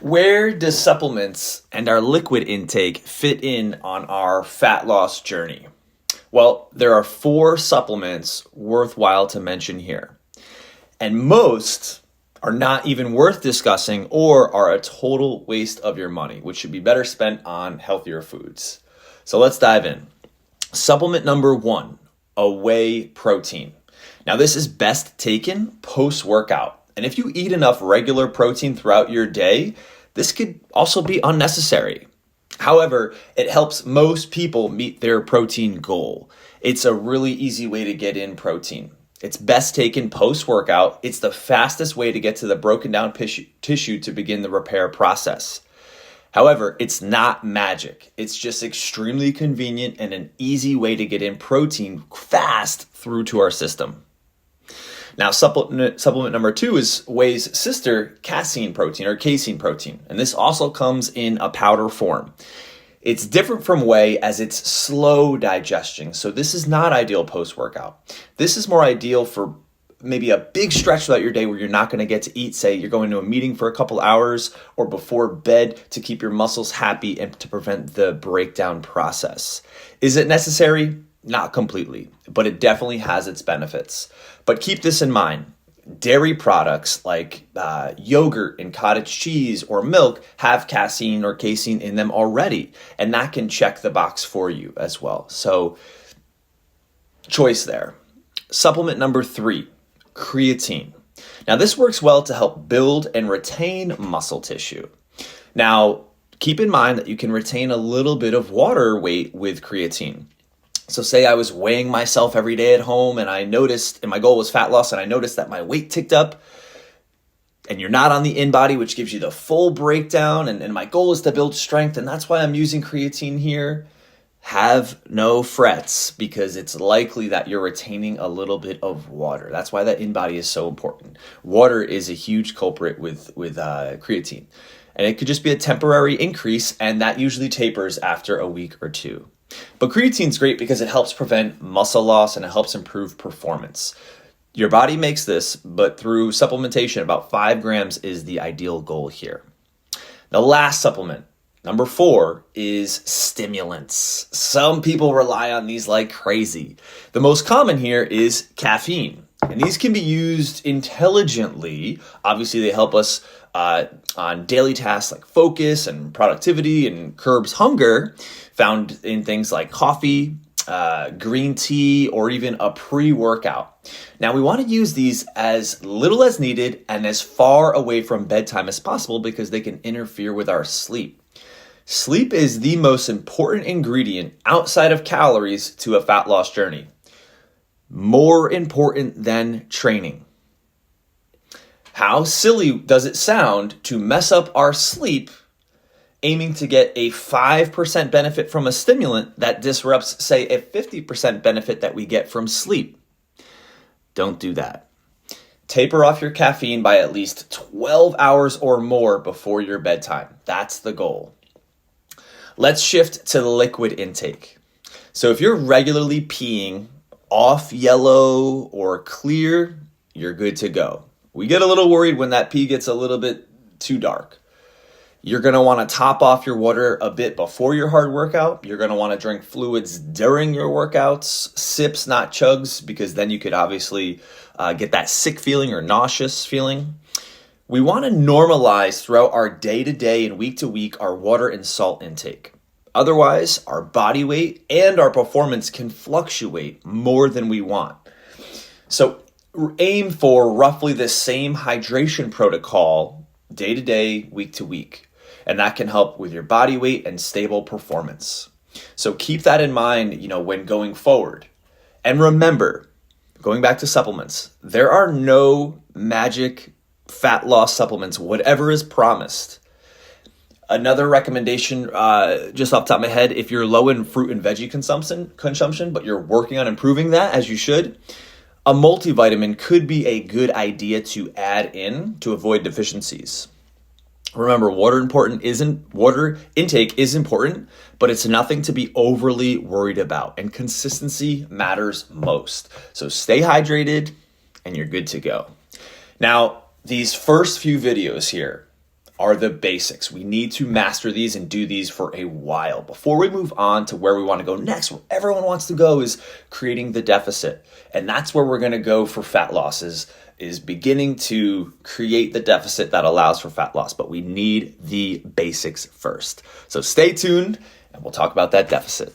Where does supplements and our liquid intake fit in on our fat loss journey? Well, there are 4 supplements worthwhile to mention here. And most are not even worth discussing or are a total waste of your money, which should be better spent on healthier foods. So let's dive in. Supplement number 1, a whey protein. Now this is best taken post-workout. And if you eat enough regular protein throughout your day, this could also be unnecessary. However, it helps most people meet their protein goal. It's a really easy way to get in protein. It's best taken post-workout. It's the fastest way to get to the broken down tissue to begin the repair process. However, it's not magic. It's just extremely convenient and an easy way to get in protein fast through to our system. Now, supplement number 2 is whey's sister, casein protein or casein protein. And this also comes in a powder form. It's different from whey as it's slow digestion. So this is not ideal post-workout. This is more ideal for maybe a big stretch throughout your day where you're not going to get to eat. Say you're going to a meeting for a couple hours or before bed to keep your muscles happy and to prevent the breakdown process. Is it necessary? Not completely, but it definitely has its benefits. But keep this in mind. Dairy products like yogurt and cottage cheese or milk have casein or casein in them already, and that can check the box for you as well. So choice there. Supplement number 3, creatine. Now this works well to help build and retain muscle tissue. Now keep in mind that you can retain a little bit of water weight with creatine. So say I was weighing myself every day at home and I noticed, and my goal was fat loss, and I noticed that my weight ticked up and you're not on the in-body, which gives you the full breakdown, and my goal is to build strength, and that's why I'm using creatine here. Have no frets, because it's likely that you're retaining a little bit of water. That's why that in-body is so important. Water is a huge culprit with creatine, and it could just be a temporary increase, and that usually tapers after a week or 2. But creatine's great because it helps prevent muscle loss and it helps improve performance. Your body makes this, but through supplementation, about 5 grams is the ideal goal here. The last supplement, number 4, is stimulants. Some people rely on these like crazy. The most common here is caffeine, and these can be used intelligently. Obviously, they help us on daily tasks like focus and productivity and curbs hunger, found in things like coffee, green tea, or even a pre-workout. Now we want to use these as little as needed and as far away from bedtime as possible because they can interfere with our sleep. Sleep is the most important ingredient outside of calories to a fat loss journey. More important than training. How silly does it sound to mess up our sleep aiming to get a 5% benefit from a stimulant that disrupts, say, a 50% benefit that we get from sleep? Don't do that. Taper off your caffeine by at least 12 hours or more before your bedtime. That's the goal. Let's shift to the liquid intake. So if you're regularly peeing off yellow or clear, you're good to go. We get a little worried when that pee gets a little bit too dark. You're going to want to top off your water a bit before your hard workout. You're going to want to drink fluids during your workouts, sips, not chugs, because then you could obviously get that sick feeling or nauseous feeling. We want to normalize throughout our day-to-day and week-to-week our water and salt intake. Otherwise, our body weight and our performance can fluctuate more than we want. So aim for roughly the same hydration protocol day to day, week to week. And that can help with your body weight and stable performance. So keep that in mind, when going forward. And remember, going back to supplements, there are no magic fat loss supplements, whatever is promised. Another recommendation, just off the top of my head, if you're low in fruit and veggie consumption, but you're working on improving that as you should, a multivitamin could be a good idea to add in to avoid deficiencies. Remember, water intake is important, but it's nothing to be overly worried about, and consistency matters most. So stay hydrated and you're good to go. Now, these first few videos here, are the basics. We need to master these and do these for a while. Before we move on to where we want to go next, where everyone wants to go is creating the deficit. And that's where we're going to go for fat loss is beginning to create the deficit that allows for fat loss. But we need the basics first. So stay tuned and we'll talk about that deficit.